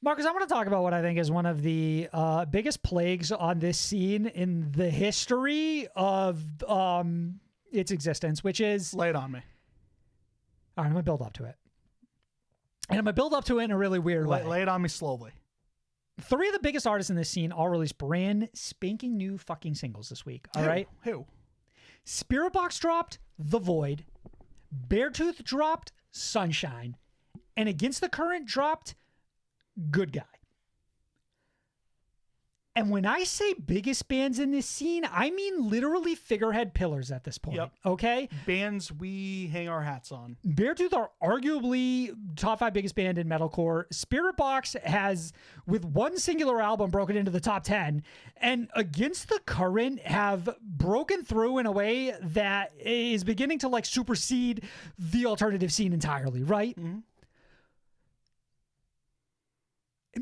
Marcus, I want to talk about what I think is one of the biggest plagues on this scene in the history of its existence, which is... Lay it on me. All right, I'm going to build up to it. And I'm going to build up to it in a really weird way. Lay it on me slowly. 3 of the biggest artists in this scene all released brand spanking new fucking singles this week. All right? Who? Spirit Box dropped The Void. Beartooth dropped Sunshine. And Against the Current dropped Good Guy. And when I say biggest bands in this scene, I mean literally figurehead pillars at this point. Yep. Okay? Bands we hang our hats on. Beartooth are arguably top 5 biggest band in metalcore. Spirit Box has, with one singular album, broken into the top 10. And Against the Current have broken through in a way that is beginning to like supersede the alternative scene entirely, right? Mm-hmm.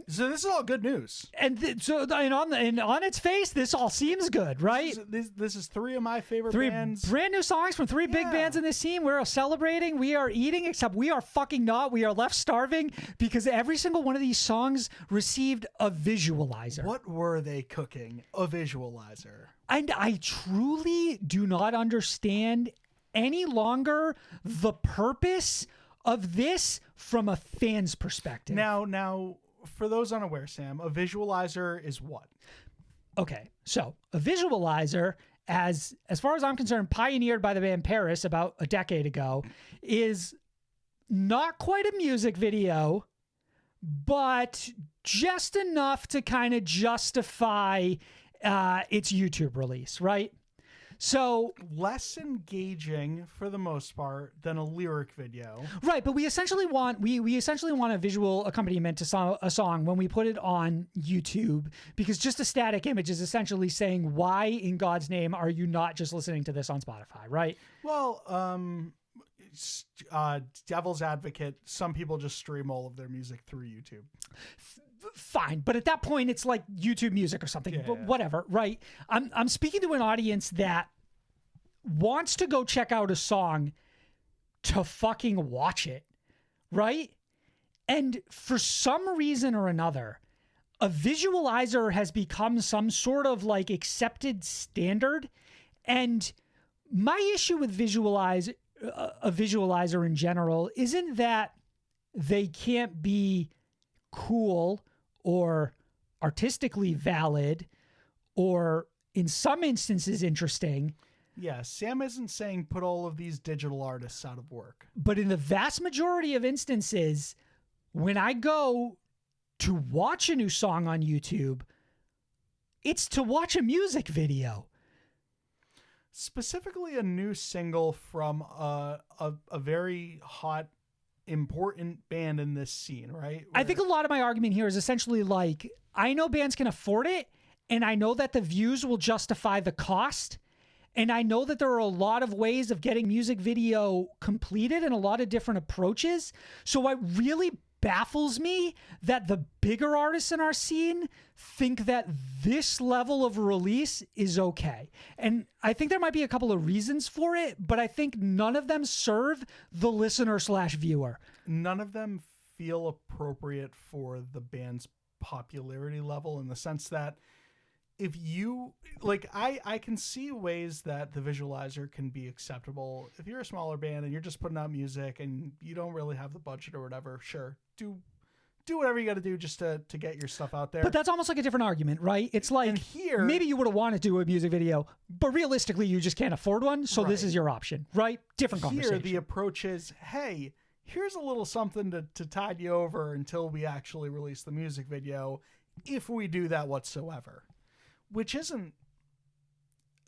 So this is all good news. And on its face, this all seems good, right? This is 3 of my favorite 3 bands. brand new songs from 3 big bands in this scene. We're celebrating. We are eating, except we are fucking not. We are left starving because every single one of these songs received a visualizer. What were they cooking? A visualizer. And I truly do not understand any longer the purpose of this from a fan's perspective. Now, for those unaware, Sam, a visualizer is what? Okay, so a visualizer, as far as I'm concerned, pioneered by the band Paris about a decade ago, is not quite a music video, but just enough to kind of justify its YouTube release, right? So less engaging for the most part than a lyric video. Right, but we essentially want a visual accompaniment to a song when we put it on YouTube, because just a static image is essentially saying, why in God's name are you not just listening to this on Spotify, right? Well, devil's advocate, some people just stream all of their music through YouTube. Fine, but at that point it's like YouTube Music or something, but whatever, right? I'm speaking to an audience that wants to go check out a song to fucking watch it, right? And for some reason or another, a visualizer has become some sort of like accepted standard. And my issue with a visualizer in general isn't that they can't be cool or artistically valid or in some instances interesting. Yeah, Sam isn't saying put all of these digital artists out of work. But in the vast majority of instances, when I go to watch a new song on YouTube, it's to watch a music video. Specifically a new single from a very hot, important band in this scene, right? I think a lot of my argument here is essentially like, I know bands can afford it, and I know that the views will justify the cost, and I know that there are a lot of ways of getting music video completed and a lot of different approaches. So it really baffles me that the bigger artists in our scene think that this level of release is okay. And I think there might be a couple of reasons for it, but I think none of them serve the listener/viewer. None of them feel appropriate for the band's popularity level, in the sense that if you like, I can see ways that the visualizer can be acceptable. If you're a smaller band and you're just putting out music and you don't really have the budget or whatever, sure, do whatever you got to do just to get your stuff out there. But that's almost like a different argument, right? It's like, and here, maybe you would have wanted to do a music video, but realistically you just can't afford one, so right. This is your option, right? Different conversation. Here the approach is, hey, here's a little something to tide you over until we actually release the music video, if we do that whatsoever. Which isn't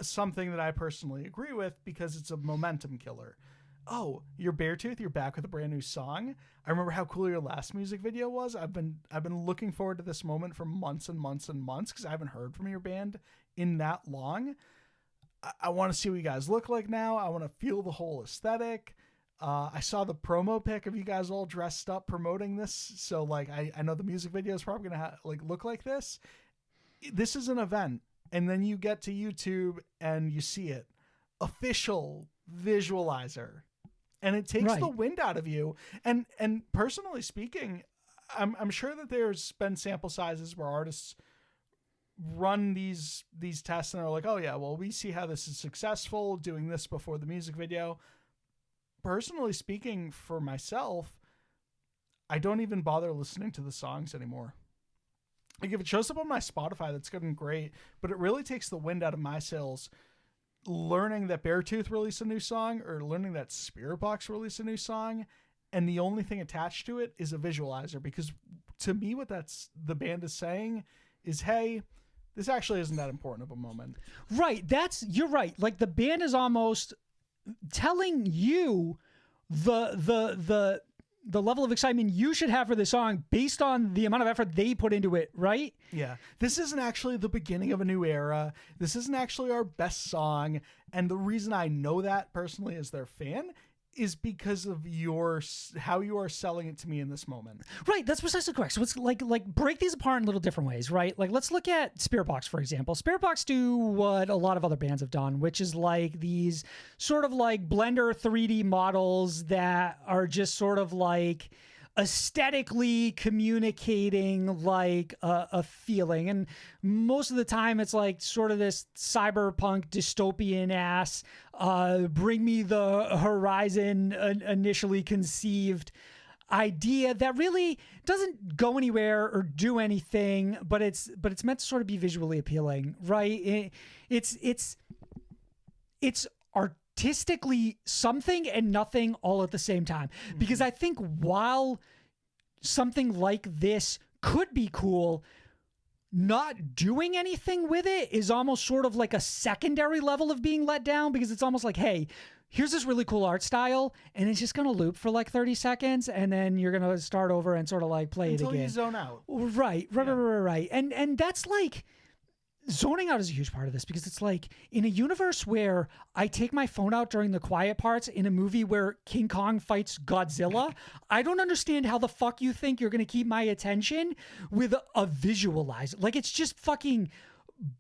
something that I personally agree with, because it's a momentum killer. Oh, you're Beartooth, you're back with a brand new song. I remember how cool your last music video was. I've been looking forward to this moment for months and months and months, because I haven't heard from your band in that long. I want to see what you guys look like now. I want to feel the whole aesthetic. I saw the promo pic of you guys all dressed up promoting this, so like I know the music video is probably gonna look like this. This is an event, and then you get to YouTube and you see it. Official visualizer. And it takes the wind out of you. And personally speaking, I'm sure that there's been sample sizes where artists run these tests and are like, oh yeah, well, we see how this is successful doing this before the music video. Personally speaking, for myself, I don't even bother listening to the songs anymore. Like, if it shows up on my Spotify, that's good and great, but it really takes the wind out of my sails learning that Beartooth released a new song or learning that Spiritbox released a new song, and the only thing attached to it is a visualizer, because to me what the band is saying is, hey, this actually isn't that important of a moment. Right. You're right. Like, the band is almost telling you the level of excitement you should have for the song based on the amount of effort they put into it, right? Yeah. This isn't actually the beginning of a new era. This isn't actually our best song. And the reason I know that personally as their fan is because of how you are selling it to me in this moment. Right, that's precisely correct. So it's like break these apart in little different ways, right? Like, let's look at Spiritbox, for example. Spiritbox do what a lot of other bands have done, which is like these sort of like Blender 3D models that are just sort of like aesthetically communicating like a feeling, and most of the time it's like sort of this cyberpunk dystopian ass bring me the horizon initially conceived idea that really doesn't go anywhere or do anything, but it's meant to sort of be visually appealing, right? It's artistically something and nothing all at the same time. Because I think while something like this could be cool, not doing anything with it is almost sort of like a secondary level of being let down, because it's almost like, hey, here's this really cool art style, and it's just going to loop for like 30 seconds, and then you're going to start over and sort of like play it again. Until you zone out. Right. And that's like, zoning out is a huge part of this, because it's like, in a universe where I take my phone out during the quiet parts in a movie where King Kong fights Godzilla, I don't understand how the fuck you think you're going to keep my attention with a visualizer. Like, it's just fucking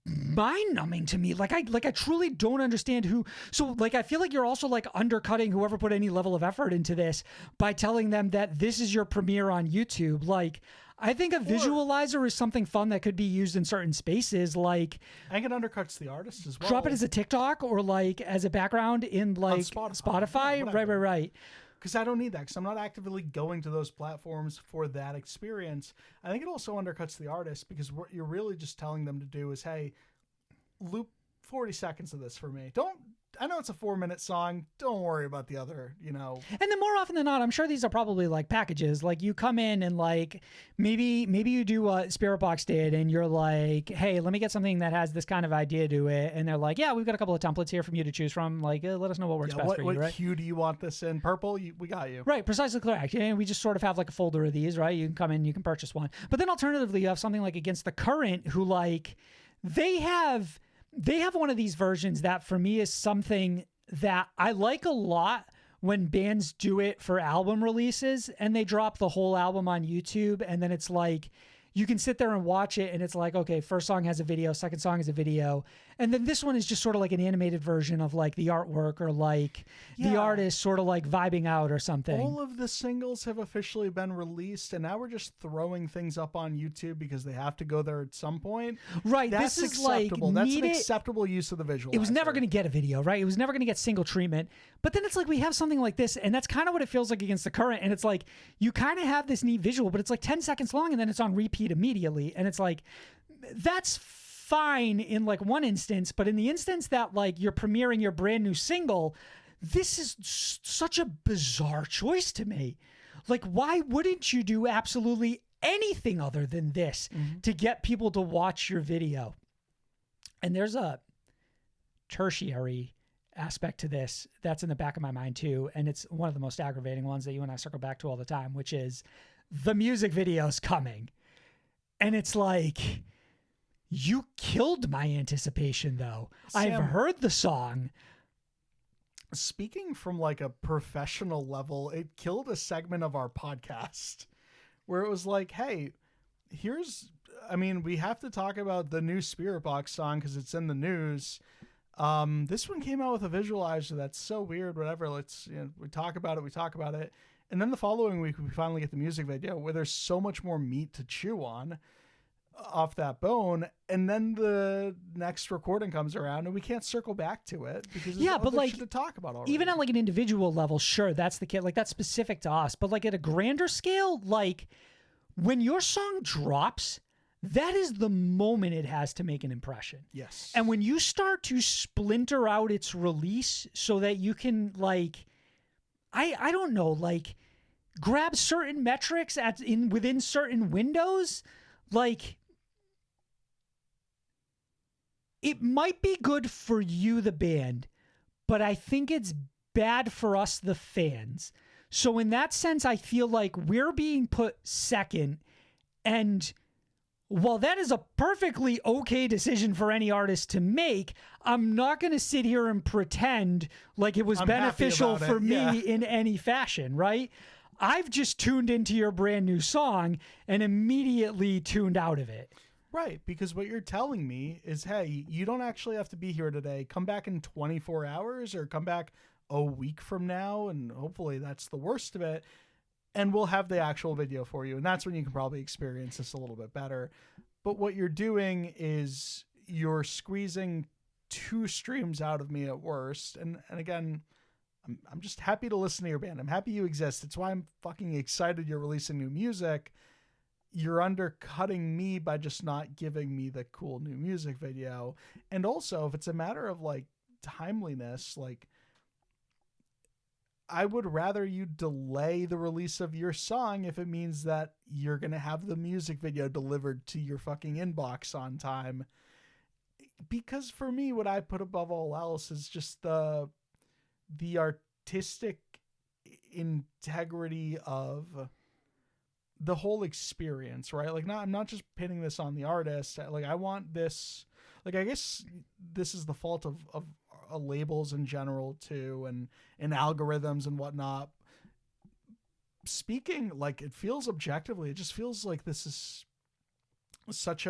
mind-numbing to me. Like I truly don't understand who. So like, I feel like you're also like undercutting whoever put any level of effort into this by telling them that this is your premiere on YouTube. Like, I think a visualizer is something fun that could be used in certain spaces. Like, I think it undercuts the artist as well. Drop it as a TikTok or like as a background in like Spotify. Yeah, right. Because I don't need that, because I'm not actively going to those platforms for that experience. I think it also undercuts the artist, because what you're really just telling them to do is, hey, loop 40 seconds of this for me. I know it's a 4-minute song. Don't worry about the other, And then more often than not, I'm sure these are probably like packages. Like, you come in and like, maybe you do what Spiritbox did, and you're like, hey, let me get something that has this kind of idea to it. And they're like, yeah, we've got a couple of templates here for you to choose from. Like, let us know what works best for you, right? What hue do you want this in? Purple? We got you. Right, precisely correct. And we just sort of have like a folder of these, right? You can come in, you can purchase one. But then alternatively, you have something like Against the Current, who like, they have one of these versions that for me is something that I like a lot when bands do it for album releases, and they drop the whole album on YouTube, and then it's like, you can sit there and watch it, and it's like, okay, first song has a video, second song has a video, and then this one is just sort of like an animated version of like the artwork, or like the artist sort of like vibing out or something. All of the singles have officially been released, and now we're just throwing things up on YouTube because they have to go there at some point. Right. That's this is acceptable. Like, that's an acceptable use of the visual. It was never going to get a video, right? It was never going to get single treatment. But then it's like, we have something like this, and that's kind of what it feels like Against the Current. And it's like, you kind of have this neat visual, but it's like 10 seconds long, and then it's on repeat immediately. And it's like, that's fine in like one instance, but in the instance that like you're premiering your brand new single, this is such a bizarre choice to me. Like, why wouldn't you do absolutely anything other than this to get people to watch your video? And there's a tertiary aspect to this that's in the back of my mind too, and it's one of the most aggravating ones that you and I circle back to all the time, which is the music video's coming. And it's like, you killed my anticipation, though. Sam, I've heard the song. Speaking from like a professional level, it killed a segment of our podcast where it was like, hey, we have to talk about the new Spiritbox song because it's in the news. This one came out with a visualizer that's so weird, whatever. We talk about it. And then the following week, we finally get the music video where there's so much more meat to chew on off that bone. And then the next recording comes around and we can't circle back to it because there's but like shit to talk about already. Even at like an individual level, sure, that's the kid. Like that's specific to us. But like at a grander scale, like when your song drops, that is the moment it has to make an impression. Yes. And when you start to splinter out its release so that you can like, I don't know, like grab certain metrics within certain windows, like it might be good for you, the band, but I think it's bad for us, the fans. So in that sense, I feel like we're being put second. And while that is a perfectly okay decision for any artist to make, I'm not going to sit here and pretend like it was beneficial for me in any fashion, right? I've just tuned into your brand new song and immediately tuned out of it. Right, because what you're telling me is, hey, you don't actually have to be here today. Come back in 24 hours or come back a week from now, and hopefully that's the worst of it. And we'll have the actual video for you. And that's when you can probably experience this a little bit better. But what you're doing is you're squeezing 2 streams out of me at worst. And again, I'm just happy to listen to your band. I'm happy you exist. It's why I'm fucking excited you're releasing new music. You're undercutting me by just not giving me the cool new music video. And also, if it's a matter of like timeliness, like I would rather you delay the release of your song if it means that you're going to have the music video delivered to your fucking inbox on time. Because for me, what I put above all else is just the artistic integrity of the whole experience, right? Like, I'm not just pinning this on the artist. Like, I want this, like, I guess this is the fault of labels in general too, and algorithms and whatnot. Speaking, like, it feels objectively, it just feels like this is such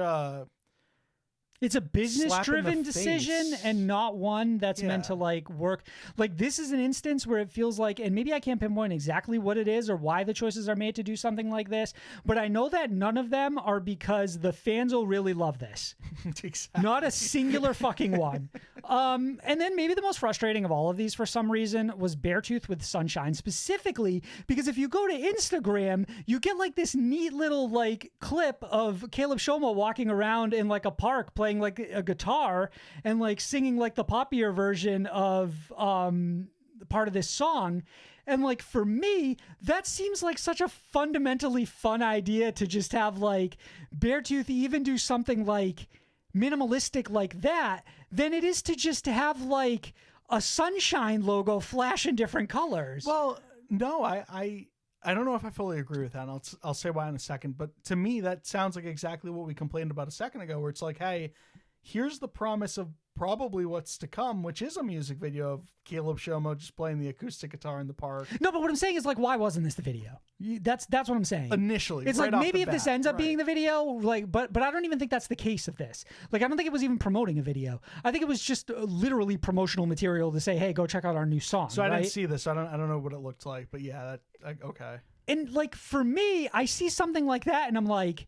it's a business-driven decision and not one that's meant to like work. Like this is an instance where it feels like, and maybe I can't pinpoint exactly what it is or why the choices are made to do something like this, but I know that none of them are because the fans will really love this. Exactly. Not a singular fucking one. And then maybe the most frustrating of all of these for some reason was Beartooth with Sunshine, specifically because if you go to Instagram, you get like this neat little like clip of Caleb Shoma walking around in like a park playing like a guitar and like singing like the poppier version of part of this song. And like for me, that seems like such a fundamentally fun idea to just have like Beartooth even do something like minimalistic like that than it is to just have like a Sunshine logo flash in different colors. Well, no, I don't know if I fully agree with that. And I'll say why in a second. But to me, that sounds like exactly what we complained about a second ago, where it's like, hey, here's the promise of probably what's to come, which is a music video of Caleb Shomo just playing the acoustic guitar in the park. No, but what I'm saying is like, why wasn't this the video? That's what I'm saying. Initially, it's right like maybe if bat, this ends up being the video, like, but I don't even think that's the case of this. Like, I don't think it was even promoting a video. I think it was just literally promotional material to say, hey, go check out our new song. So I didn't see this. I don't know what it looked like, but yeah, okay. And like for me, I see something like that, and I'm like,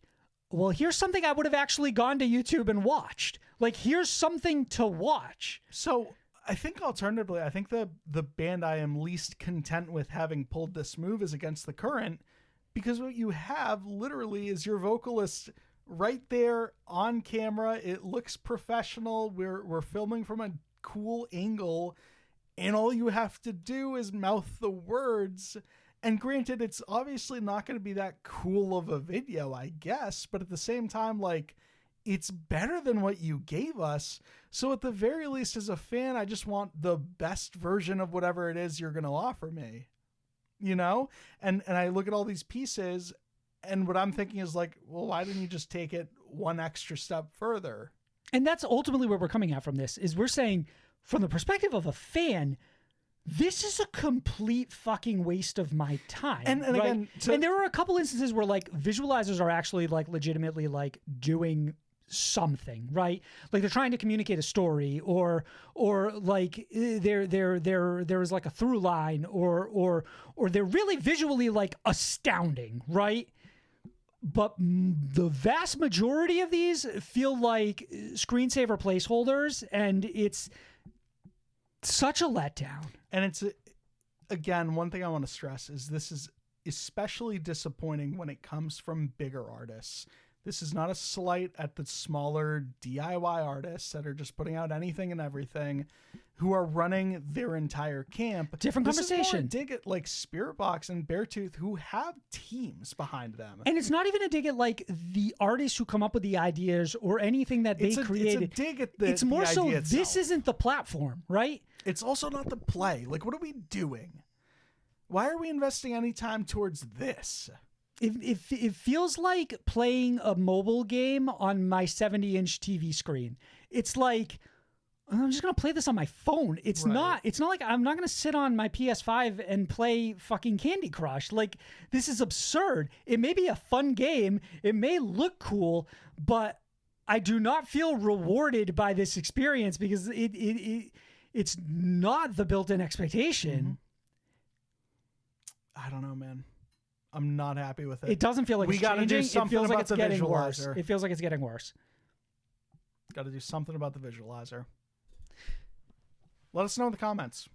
well, here's something I would have actually gone to YouTube and watched. Like, here's something to watch. So I think alternatively, I think the band I am least content with having pulled this move is Against the Current, because what you have literally is your vocalist right there on camera. It looks professional. We're filming from a cool angle, and all you have to do is mouth the words. And granted, it's obviously not going to be that cool of a video, I guess, but at the same time, like, it's better than what you gave us. So at the very least, as a fan, I just want the best version of whatever it is you're going to offer me, you know? And I look at all these pieces, and what I'm thinking is like, well, why didn't you just take it one extra step further? And that's ultimately where we're coming at from this, is we're saying, from the perspective of a fan, this is a complete fucking waste of my time. And right? again, and there are a couple instances where like visualizers are actually like legitimately like doing something, right? Like they're trying to communicate a story, or like there is like a through line, or they're really visually like astounding, right? But the vast majority of these feel like screensaver placeholders, and it's such a letdown. And it's, again, one thing I want to stress is this is especially disappointing when it comes from bigger artists. This is not a slight at the smaller DIY artists that are just putting out anything and everything, who are running their entire camp. Different conversation. This is more a dig at like Spiritbox and Beartooth, who have teams behind them. And it's not even a dig at like the artists who come up with the ideas or anything that they created. It's a dig at the It's more the so idea this itself. isn't the platform, right? It's also not the play. Like, what are we doing? Why are we investing any time towards this? It feels like playing a mobile game on my 70-inch TV screen. It's like, I'm just going to play this on my phone. It's not like I'm not going to sit on my PS5 and play fucking Candy Crush. Like, this is absurd. It may be a fun game. It may look cool, but I do not feel rewarded by this experience because it's not the built-in expectation. I don't know, man. I'm not happy with it. It doesn't feel like we it's got to changing. do something It feels about like it's the getting worse. visualizer. It feels like it's getting worse. Got to do something about the visualizer. Let us know in the comments.